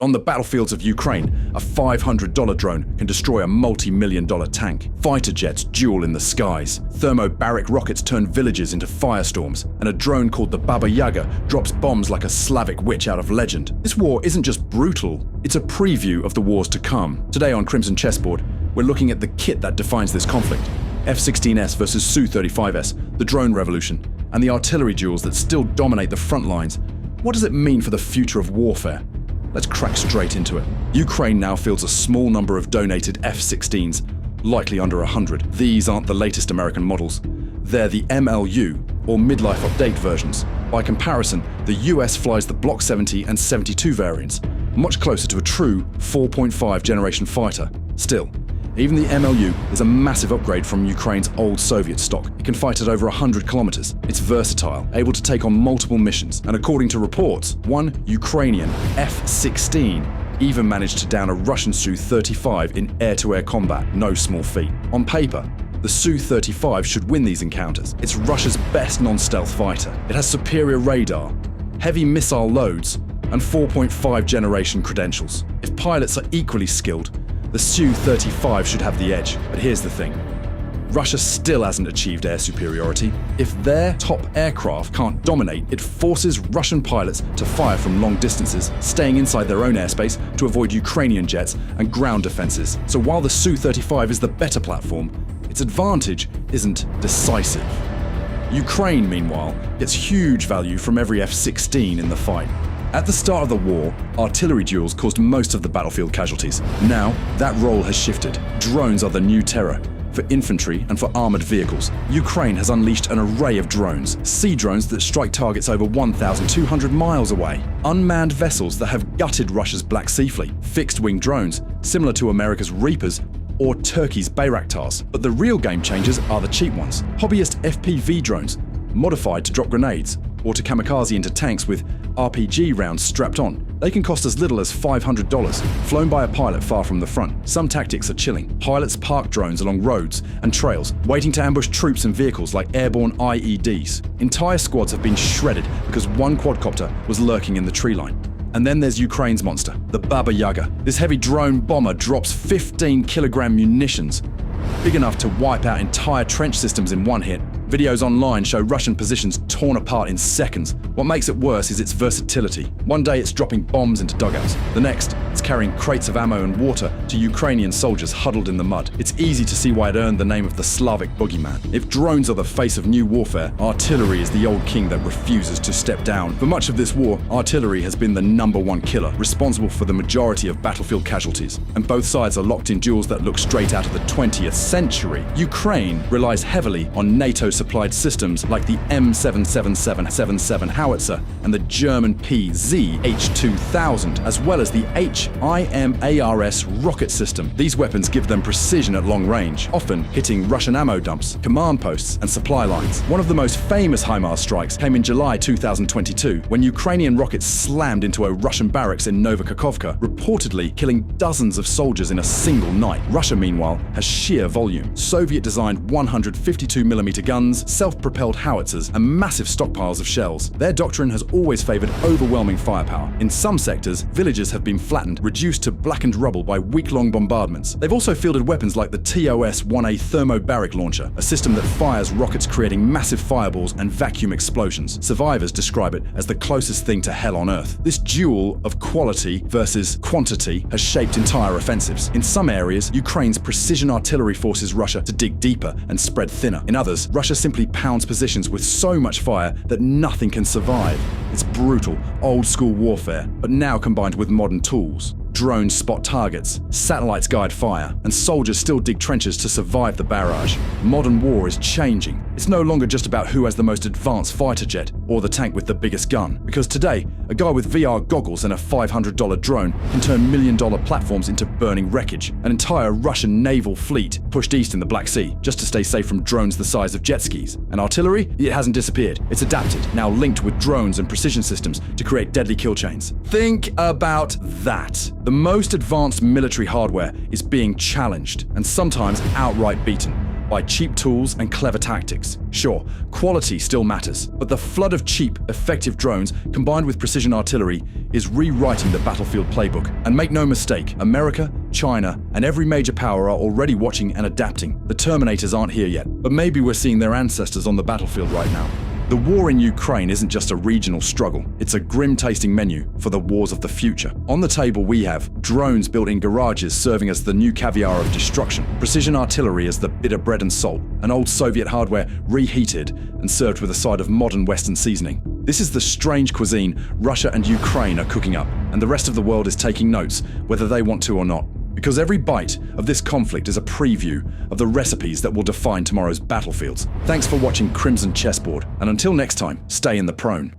On the battlefields of Ukraine, a $500 drone can destroy a multi-million-dollar tank. Fighter jets duel in the skies. Thermobaric rockets turn villages into firestorms. And a drone called the Baba Yaga drops bombs like a Slavic witch out of legend. This war isn't just brutal, it's a preview of the wars to come. Today on Crimson Chessboard, we're looking at the kit that defines this conflict. F-16S versus Su-35S, the drone revolution, and the artillery duels that still dominate the front lines. What does it mean for the future of warfare? Let's crack straight into it. Ukraine now fields a small number of donated F-16s, likely under 100. These aren't the latest American models. They're the MLU, or midlife update versions. By comparison, the US flies the Block 70 and 72 variants, much closer to a true 4.5 generation fighter. Still, even the MLU is a massive upgrade from Ukraine's old Soviet stock. It can fight at over 100 kilometers. It's versatile, able to take on multiple missions, and according to reports, one Ukrainian F-16 even managed to down a Russian Su-35 in air-to-air combat, no small feat. On paper, the Su-35 should win these encounters. It's Russia's best non-stealth fighter. It has superior radar, heavy missile loads, and 4.5 generation credentials. If pilots are equally skilled, the Su-35 should have the edge. But here's the thing. Russia still hasn't achieved air superiority. If their top aircraft can't dominate, it forces Russian pilots to fire from long distances, staying inside their own airspace to avoid Ukrainian jets and ground defenses. So while the Su-35 is the better platform, its advantage isn't decisive. Ukraine, meanwhile, gets huge value from every F-16 in the fight. At the start of the war, artillery duels caused most of the battlefield casualties. Now, that role has shifted. Drones are the new terror. For infantry and for armored vehicles, Ukraine has unleashed an array of drones. Sea drones that strike targets over 1,200 miles away. Unmanned vessels that have gutted Russia's Black Sea Fleet. Fixed-wing drones, similar to America's Reapers or Turkey's Bayraktars. But the real game changers are the cheap ones. Hobbyist FPV drones, modified to drop grenades, or to kamikaze into tanks with RPG rounds strapped on. They can cost as little as $500, flown by a pilot far from the front. Some tactics are chilling. Pilots park drones along roads and trails, waiting to ambush troops and vehicles like airborne IEDs. Entire squads have been shredded because one quadcopter was lurking in the tree line. And then there's Ukraine's monster, the Baba Yaga. This heavy drone bomber drops 15-kilogram munitions, big enough to wipe out entire trench systems in one hit. Videos online show Russian positions torn apart in seconds. What makes it worse is its versatility. One day it's dropping bombs into dugouts. The next, it's carrying crates of ammo and water to Ukrainian soldiers huddled in the mud. It's easy to see why it earned the name of the Slavic boogeyman. If drones are the face of new warfare, artillery is the old king that refuses to step down. For much of this war, artillery has been the #1 killer, responsible for the majority of battlefield casualties. And both sides are locked in duels that look straight out of the 20th century. Ukraine relies heavily on NATO-supplied systems like the M777-77 howitzer and the German PZ-H2000, as well as the HIMARS rocket system. These weapons give them precision at long range, often hitting Russian ammo dumps, command posts, and supply lines. One of the most famous HIMARS strikes came in July 2022, when Ukrainian rockets slammed into a Russian barracks in Novokakhovka, reportedly killing dozens of soldiers in a single night. Russia, meanwhile, has sheer volume. Soviet-designed 152mm guns, self-propelled howitzers, and massive stockpiles of shells. Their doctrine has always favored overwhelming firepower. In some sectors, villages have been flattened, reduced to blackened rubble by week-long bombardments. They've also fielded weapons like the TOS-1A Thermobaric launcher, a system that fires rockets creating massive fireballs and vacuum explosions. Survivors describe it as the closest thing to hell on earth. This duel of quality versus quantity has shaped entire offensives. In some areas, Ukraine's precision artillery forces Russia to dig deeper and spread thinner. In others, Russia simply pounds positions with so much fire that nothing can survive. It's brutal, old-school warfare, but now combined with modern tools. Drones spot targets, satellites guide fire, and soldiers still dig trenches to survive the barrage. Modern war is changing. It's no longer just about who has the most advanced fighter jet or the tank with the biggest gun. Because today, a guy with VR goggles and a $500 drone can turn million-dollar platforms into burning wreckage. An entire Russian naval fleet pushed east in the Black Sea just to stay safe from drones the size of jet skis. And artillery? It hasn't disappeared. It's adapted, now linked with drones and precision systems to create deadly kill chains. Think about that. The most advanced military hardware is being challenged and sometimes outright beaten. by cheap tools and clever tactics. Sure, quality still matters, but the flood of cheap, effective drones combined with precision artillery is rewriting the battlefield playbook. And make no mistake, America, China, and every major power are already watching and adapting. The Terminators aren't here yet, but maybe we're seeing their ancestors on the battlefield right now. The war in Ukraine isn't just a regional struggle, it's a grim-tasting menu for the wars of the future. On the table we have drones built in garages serving as the new caviar of destruction, precision artillery as the bitter bread and salt, and old Soviet hardware reheated and served with a side of modern Western seasoning. This is the strange cuisine Russia and Ukraine are cooking up, and the rest of the world is taking notes, whether they want to or not. Because every bite of this conflict is a preview of the recipes that will define tomorrow's battlefields. Thanks for watching Crimson Chessboard, and until next time, stay in the prone.